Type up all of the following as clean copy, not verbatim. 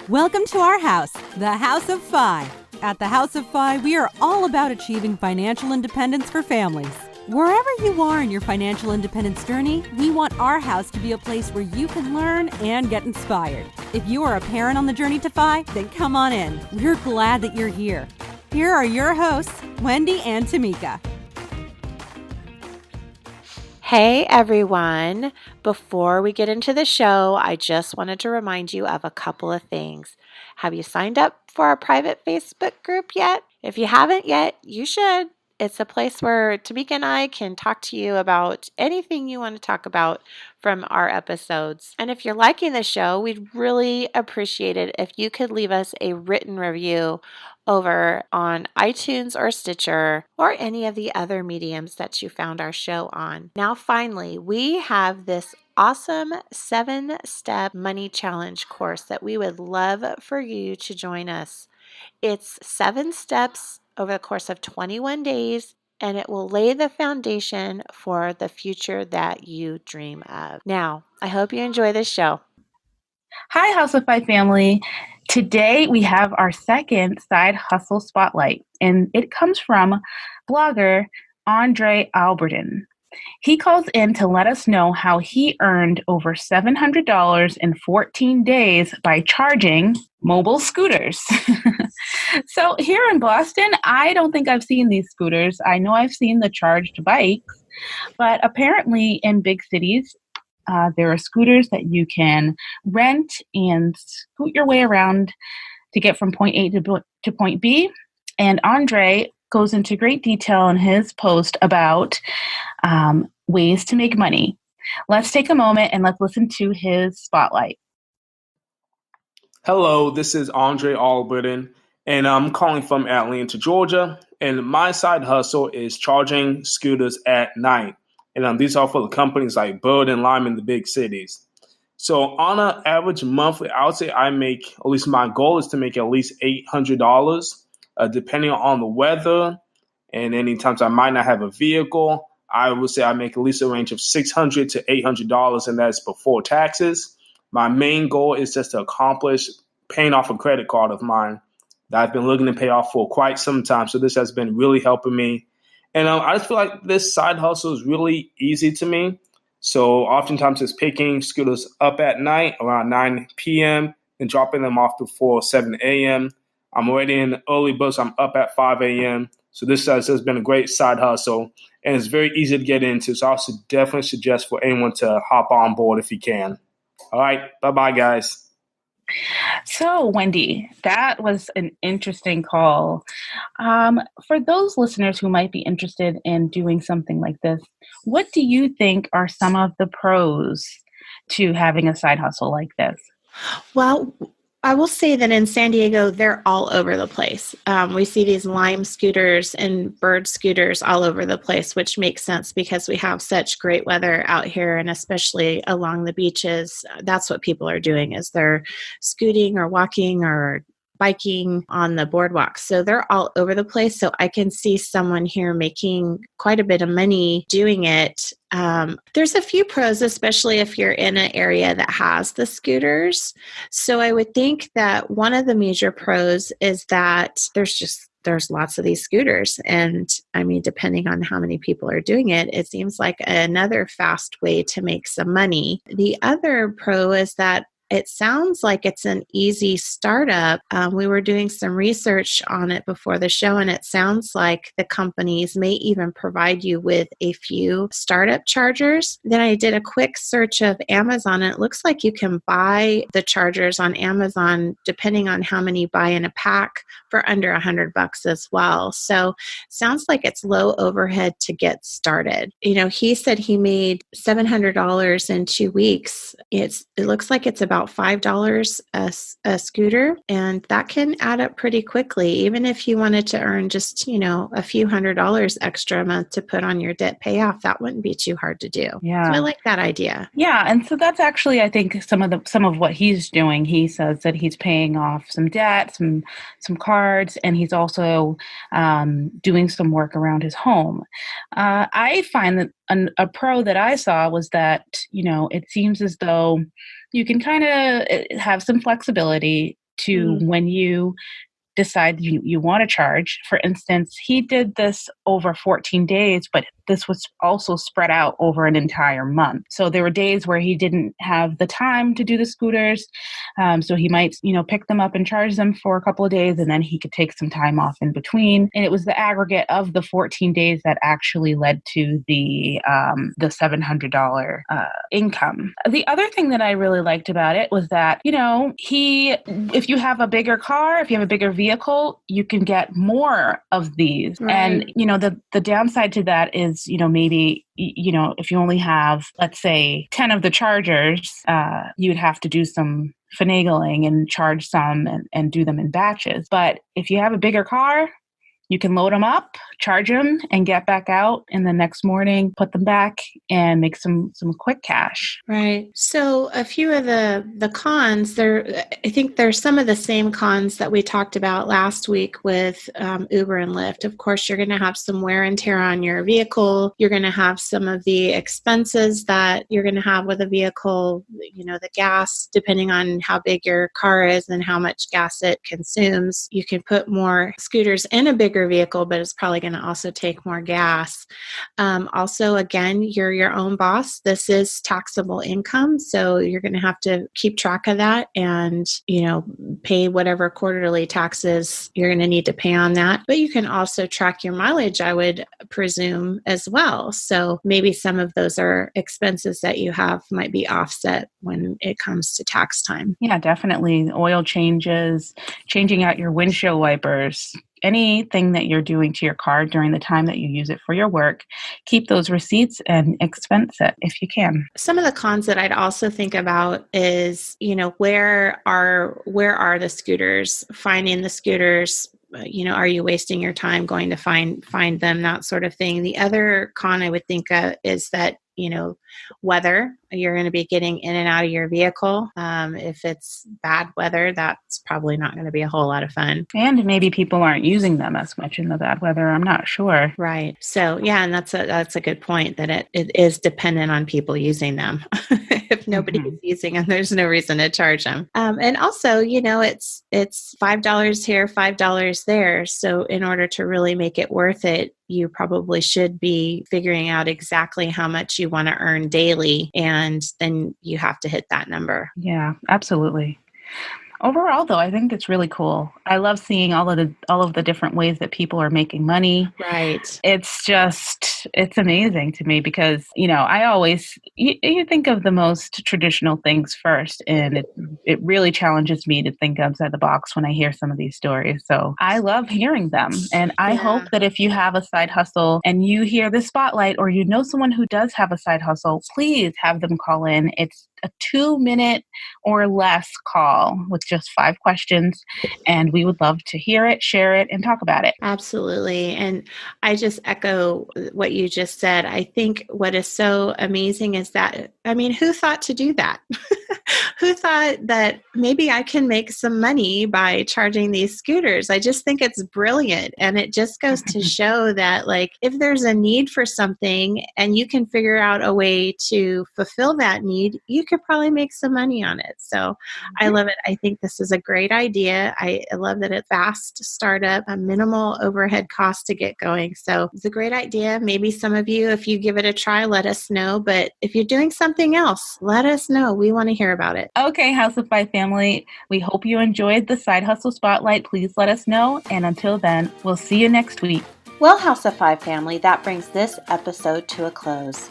Welcome to our house, the House of Fi. At the House of Fi, we are all about achieving financial independence for families. Wherever you are in your financial independence journey, we want our house to be a place where you can learn and get inspired. If you are a parent on the journey to Fi, then come on in. We're glad that you're here. Here are your hosts, Wendy and Tamika. Hey everyone, before we get into the show, I just wanted to remind you of a couple of things. Have you signed up for our private Facebook group yet? If you haven't yet, you should. It's a place where Tamika and I can talk to you about anything you want to talk about from our episodes. And if you're liking the show, we'd really appreciate it if you could leave us a written review over on iTunes or Stitcher or any of the other mediums that you found our show on. Now, finally, we have this awesome 7-step money challenge course that we would love for you to join us. It's 7 steps over the course of 21 days, and it will lay the foundation for the future that you dream of. Now, I hope you enjoy this show. Hi, House of Fi family. Today we have our second side hustle spotlight, and it comes from blogger Andre Albertin. He calls in to let us know how he earned over $700 in 14 days by charging mobile scooters. So here in Boston, I don't think I've seen these scooters. I know I've seen the charged bikes, but apparently in big cities, there are scooters that you can rent and scoot your way around to get from point A to point B. And Andre goes into great detail in his post about ways to make money. Let's take a moment and let's listen to his spotlight. Hello, this is Andre Albertin, and I'm calling from Atlanta, Georgia. And my side hustle is charging scooters at night. And these are for the companies like Bird and Lime in the big cities. So on an average monthly, I would say I make, at least my goal is to make at least $800, depending on the weather. And any times I might not have a vehicle, I would say I make at least a range of $600 to $800, and that's before taxes. My main goal is just to accomplish paying off a credit card of mine that I've been looking to pay off for quite some time. So this has been really helping me. And I just feel like this side hustle is really easy to me. So oftentimes it's picking scooters up at night around 9 p.m. and dropping them off before 7 a.m. I'm already in the early bird, so I'm up at 5 a.m. So this has been a great side hustle, and it's very easy to get into. So I would definitely suggest for anyone to hop on board if you can. All right. Bye-bye, guys. So, Wendy, that was an interesting call. For those listeners who might be interested in doing something like this, what do you think are some of the pros to having a side hustle like this? Well, I will say that in San Diego, they're all over the place. We see these Lime scooters and Bird scooters all over the place, which makes sense because we have such great weather out here, and especially along the beaches. That's what people are doing, is they're scooting or walking or biking on the boardwalk. So they're all over the place. So I can see someone here making quite a bit of money doing it. There's a few pros, especially if you're in an area that has the scooters. So I would think that one of the major pros is that there's lots of these scooters. And I mean, depending on how many people are doing it, it seems like another fast way to make some money. The other pro is that it sounds like it's an easy startup. We were doing some research on it before the show, and it sounds like the companies may even provide you with a few startup chargers. Then I did a quick search of Amazon, and it looks like you can buy the chargers on Amazon, depending on how many you buy in a pack, for under $100 as well. So sounds like it's low overhead to get started. You know, he said he made $700 in 2 weeks. It looks like it's about about $5 a scooter, and that can add up pretty quickly. Even if you wanted to earn just, a few $100s extra a month to put on your debt payoff, that wouldn't be too hard to do. Yeah. So I like that idea. Yeah, and so that's actually, I think, some of what he's doing. He says that he's paying off some debt, some cards, and he's also doing some work around his home. I find that a pro that I saw was that, it seems as though you can kind of have some flexibility to when you decide you want to charge. For instance, he did this over 14 days, but this was also spread out over an entire month. So there were days where he didn't have the time to do the scooters. So he might, pick them up and charge them for a couple of days, and then he could take some time off in between. And it was the aggregate of the 14 days that actually led to the $700 income. The other thing that I really liked about it was that, if you have a bigger car, if you have a bigger vehicle, you can get more of these. Right. And, the downside to that is, maybe, if you only have, let's say, 10 of the chargers, you'd have to do some finagling and charge some and do them in batches. But if you have a bigger car, you can load them up, charge them, and get back out. And the next morning, put them back and make some quick cash. Right. So a few of the cons, I think there's some of the same cons that we talked about last week with Uber and Lyft. Of course, you're going to have some wear and tear on your vehicle. You're going to have some of the expenses that you're going to have with a vehicle, the gas, depending on how big your car is and how much gas it consumes. You can put more scooters in a bigger vehicle, but it's probably going to also take more gas. Also, again, you're your own boss. This is taxable income, so you're going to have to keep track of that and, pay whatever quarterly taxes you're going to need to pay on that. But you can also track your mileage, I would presume, as well. So maybe some of those are expenses that you have might be offset when it comes to tax time. Yeah, definitely. Oil changes, changing out your windshield wipers, anything that you're doing to your car during the time that you use it for your work, keep those receipts and expense it if you can. Some of the cons that I'd also think about is, where are the scooters? Finding the scooters. Are you wasting your time going to find them, that sort of thing. The other con I would think of is that, weather, you're going to be getting in and out of your vehicle. If it's bad weather, that's probably not going to be a whole lot of fun. And maybe people aren't using them as much in the bad weather. I'm not sure. Right. So yeah, and that's a good point that it is dependent on people using them. If nobody is using them, there's no reason to charge them. And also, it's $5 here, $5 there. So in order to really make it worth it, you probably should be figuring out exactly how much you want to earn daily, and then you have to hit that number. Yeah, absolutely. Overall, though, I think it's really cool. I love seeing all of the different ways that people are making money. Right. It's amazing to me because, I always, you think of the most traditional things first, and it really challenges me to think outside the box when I hear some of these stories. So I love hearing them. And I hope that if you have a side hustle and you hear the spotlight, or you know someone who does have a side hustle, please have them call in. It's a 2-minute or less call with just 5 questions, and we would love to hear it, share it, and talk about it. Absolutely. And I just echo what you just said. I think what is so amazing is that, who thought to do that? Who thought that maybe I can make some money by charging these scooters? I just think it's brilliant. And it just goes to show that, if there's a need for something and you can figure out a way to fulfill that need, you could probably make some money on it. So I love it. I think this is a great idea. I love that it's fast startup, a minimal overhead cost to get going. So it's a great idea. Maybe some of you, if you give it a try, let us know. But if you're doing something else, let us know. We want to hear about it. Okay, House of Five family, we hope you enjoyed the Side Hustle Spotlight. Please let us know. And until then, we'll see you next week. Well, House of Five family, that brings this episode to a close.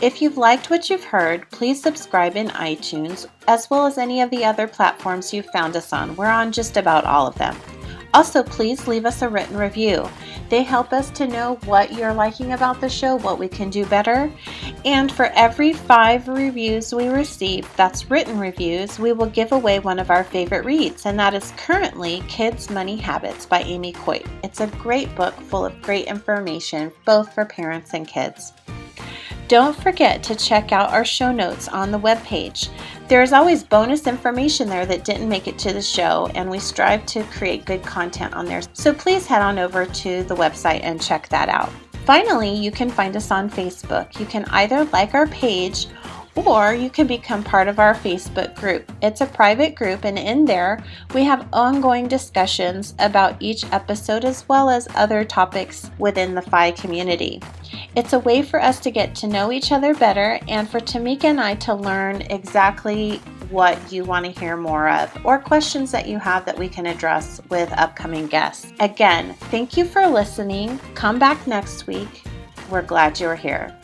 If you've liked what you've heard, please subscribe in iTunes, as well as any of the other platforms you've found us on. We're on just about all of them. Also, please leave us a written review. They help us to know what you're liking about the show, what we can do better. And for every 5 reviews we receive, that's written reviews, we will give away one of our favorite reads, and that is currently Kids' Money Habits by Amy Coit. It's a great book full of great information, both for parents and kids. Don't forget to check out our show notes on the webpage. There is always bonus information there that didn't make it to the show, and we strive to create good content on there. So please head on over to the website and check that out. Finally, you can find us on Facebook. You can either like our page or you can become part of our Facebook group. It's a private group, and in there we have ongoing discussions about each episode as well as other topics within the FI community. It's a way for us to get to know each other better and for Tamika and I to learn exactly what you want to hear more of or questions that you have that we can address with upcoming guests. Again, thank you for listening. Come back next week. We're glad you're here.